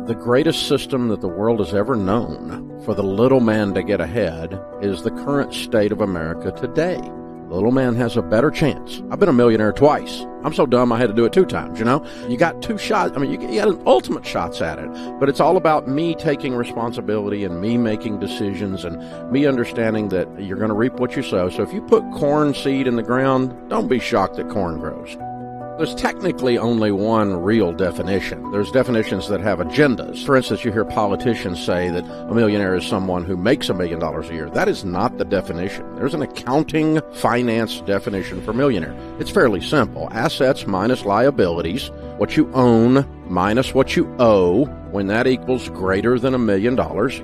The greatest system that the world has ever known for the little man to get ahead is the current state of America today. The little man has a better chance. I've been a millionaire twice. I'm so dumb I had to do it 2 times, You got 2 shots. I mean, you got an ultimate shots at it. But it's all about me taking responsibility and me making decisions and me understanding that you're going to reap what you sow. So if you put corn seed in the ground, don't be shocked that corn grows. There's technically only one real definition. There's definitions that have agendas. For instance, you hear politicians say that a millionaire is someone who makes $1 million a year. That is not the definition. There's an accounting finance definition for millionaire. It's fairly simple. Assets minus liabilities, what you own minus what you owe. When that equals greater than $1 million,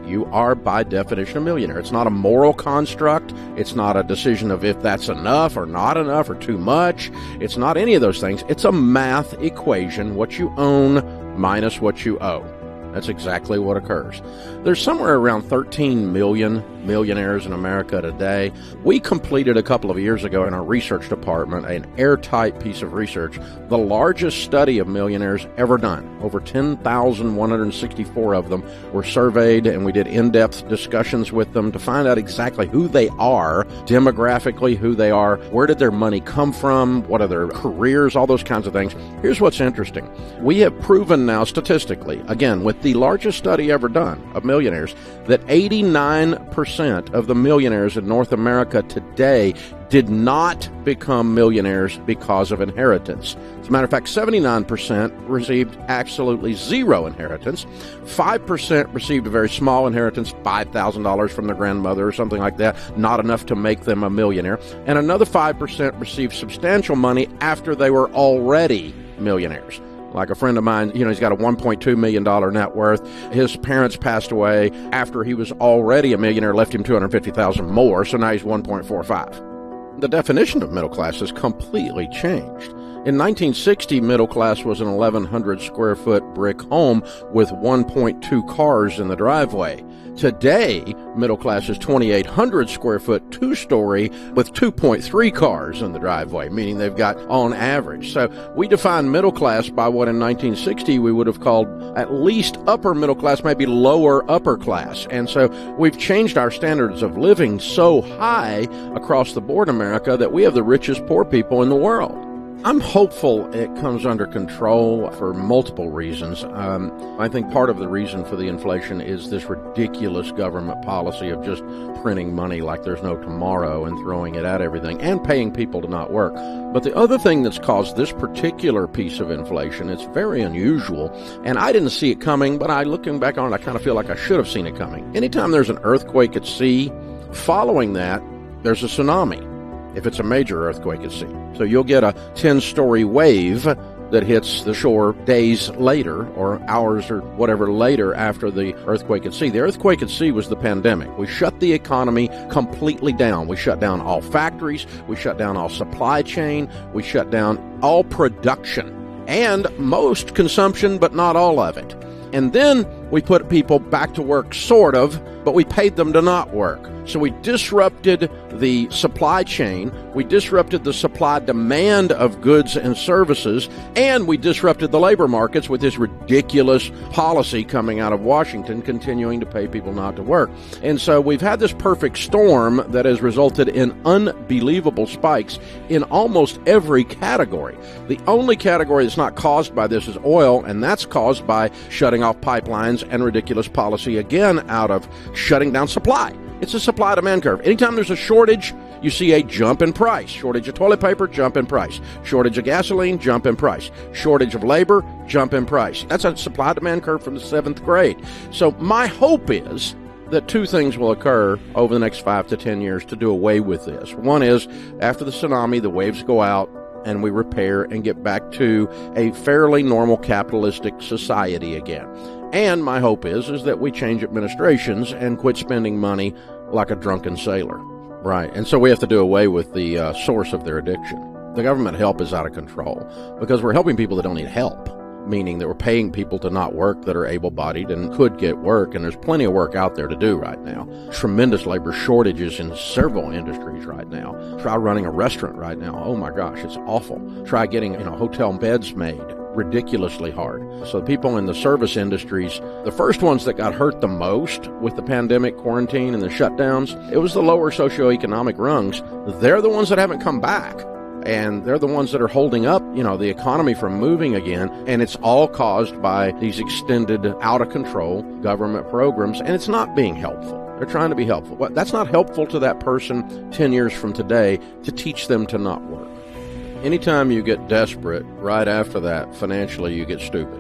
you are by definition a millionaire. It's not a moral construct. It's not a decision of if that's enough or not enough or too much. It's not any of those things. It's a math equation, what you own minus what you owe. That's exactly what occurs. There's somewhere around 13 million millionaires in America today. We completed a couple of years ago in our research department an airtight piece of research, the largest study of millionaires ever done. Over 10,164 of them were surveyed, and we did in-depth discussions with them to find out exactly who they are, demographically who they are, where did their money come from, what are their careers, all those kinds of things. Here's what's interesting. We have proven now statistically, again, with the largest study ever done of millionaires, that 89% of the millionaires in North America today did not become millionaires because of inheritance. As a matter of fact, 79% received absolutely zero inheritance. 5% received a very small inheritance, $5,000 from their grandmother or something like that, not enough to make them a millionaire. And another 5% received substantial money after they were already millionaires. Like a friend of mine, he's got a $1.2 million net worth. His parents passed away after he was already a millionaire, left him $250,000 more, so now he's 1.45. The definition of middle class has completely changed. In 1960, middle class was an 1,100 square foot brick home with 1.2 cars in the driveway. Today, middle class is 2,800 square foot, 2-story with 2.3 cars in the driveway, meaning they've got on average. So we define middle class by what in 1960 we would have called at least upper middle class, maybe lower upper class. And so we've changed our standards of living so high across the board in America that we have the richest poor people in the world. I'm hopeful it comes under control for multiple reasons. I think part of the reason for the inflation is this ridiculous government policy of just printing money like there's no tomorrow and throwing it at everything and paying people to not work. But the other thing that's caused this particular piece of inflation, it's very unusual, and I didn't see it coming, but looking back on it, I kind of feel like I should have seen it coming. Anytime there's an earthquake at sea, following that, there's a tsunami. If it's a major earthquake at sea. So you'll get a 10-story wave that hits the shore days later or hours or whatever later after the earthquake at sea. The earthquake at sea was the pandemic. We shut the economy completely down. We shut down all factories. We shut down all supply chain. We shut down all production and most consumption, but not all of it. And then we put people back to work, sort of, but we paid them to not work. So we disrupted the supply chain, we disrupted the supply-demand of goods and services, and we disrupted the labor markets with this ridiculous policy coming out of Washington, continuing to pay people not to work. And so we've had this perfect storm that has resulted in unbelievable spikes in almost every category. The only category that's not caused by this is oil, and that's caused by shutting off pipelines and ridiculous policy, again, out of shutting down supply. It's a supply-demand curve. Anytime there's a shortage, you see a jump in price. Shortage of toilet paper, jump in price. Shortage of gasoline, jump in price. Shortage of labor, jump in price. That's a supply-demand curve from the 7th grade. So my hope is that 2 things will occur over the next 5 to 10 years to do away with this. One is, after the tsunami, the waves go out, and we repair and get back to a fairly normal capitalistic society again. And my hope is that we change administrations and quit spending money like a drunken sailor. Right. And so we have to do away with the source of their addiction. The government help is out of control because we're helping people that don't need help, meaning that we're paying people to not work that are able-bodied and could get work, and there's plenty of work out there to do right now. Tremendous labor shortages in several industries right now. Try running a restaurant right now. Oh my gosh, it's awful. Try getting hotel beds made. ridiculously hard. So the people in the service industries, the first ones that got hurt the most with the pandemic, quarantine, and the shutdowns, it was the lower socioeconomic rungs. They're the ones that haven't come back. And they're the ones that are holding up, the economy from moving again. And it's all caused by these extended, out-of-control government programs. And it's not being helpful. They're trying to be helpful. Well, that's not helpful to that person 10 years from today to teach them to not work. Anytime you get desperate, right after that, financially, you get stupid.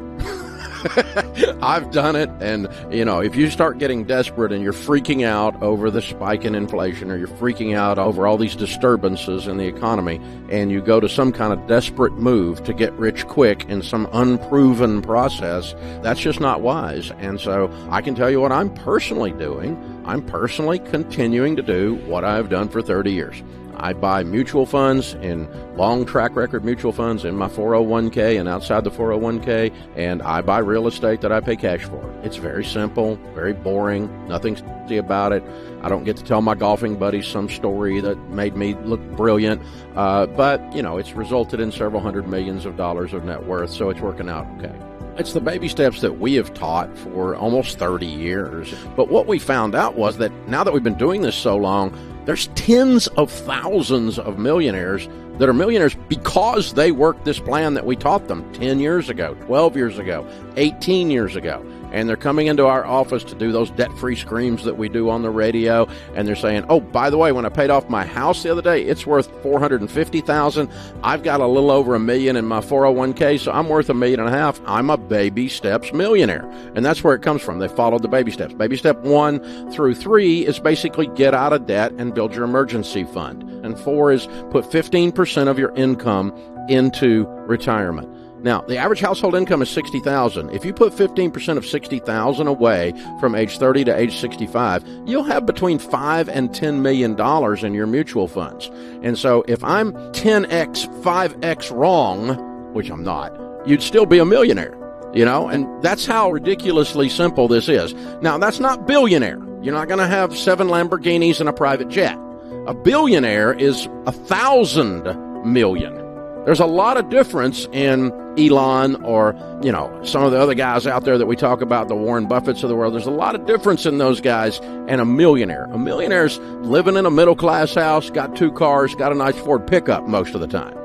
I've done it, and, if you start getting desperate and you're freaking out over the spike in inflation, or you're freaking out over all these disturbances in the economy, and you go to some kind of desperate move to get rich quick in some unproven process, that's just not wise. And so I can tell you what I'm personally doing. I'm personally continuing to do what I've done for 30 years. I buy mutual funds and long track record mutual funds in my 401k and outside the 401k, and I buy real estate that I pay cash for. It's very simple, very boring, nothing sexy about it. I don't get to tell my golfing buddies some story that made me look brilliant, but it's resulted in several hundred millions of dollars of net worth, so it's working out okay. It's the baby steps that we have taught for almost 30 years. But what we found out was that now that we've been doing this so long, there's tens of thousands of millionaires that are millionaires because they worked this plan that we taught them 10 years ago, 12 years ago, 18 years ago. And they're coming into our office to do those debt-free screams that we do on the radio. And they're saying, oh, by the way, when I paid off my house the other day, it's worth $450,000. I've got a little over $1 million in my 401k, so I'm worth $1.5 million. I'm a baby steps millionaire. And that's where it comes from. They followed the baby steps. Baby step 1 through 3 is basically get out of debt and build your emergency fund. And 4 is put 15% of your income into retirement. Now, the average household income is $60,000. If you put 15% of $60,000 away from age 30 to age 65, you'll have between $5 and $10 million in your mutual funds. And so if I'm 10x, 5x wrong, which I'm not, you'd still be a millionaire, and that's how ridiculously simple this is. Now, that's not billionaire. You're not going to have 7 Lamborghinis and a private jet. A billionaire is 1,000 million. There's a lot of difference in Elon or, some of the other guys out there that we talk about, the Warren Buffetts of the world. There's a lot of difference in those guys and a millionaire. A millionaire's living in a middle-class house, got 2 cars, got a nice Ford pickup most of the time.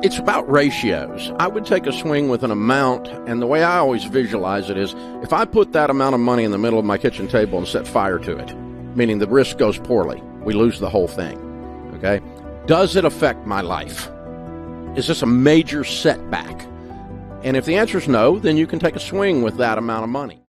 It's about ratios. I would take a swing with an amount, and the way I always visualize it is if I put that amount of money in the middle of my kitchen table and set fire to it, meaning the risk goes poorly, we lose the whole thing, okay? Does it affect my life? Is this a major setback? And if the answer is no, then you can take a swing with that amount of money.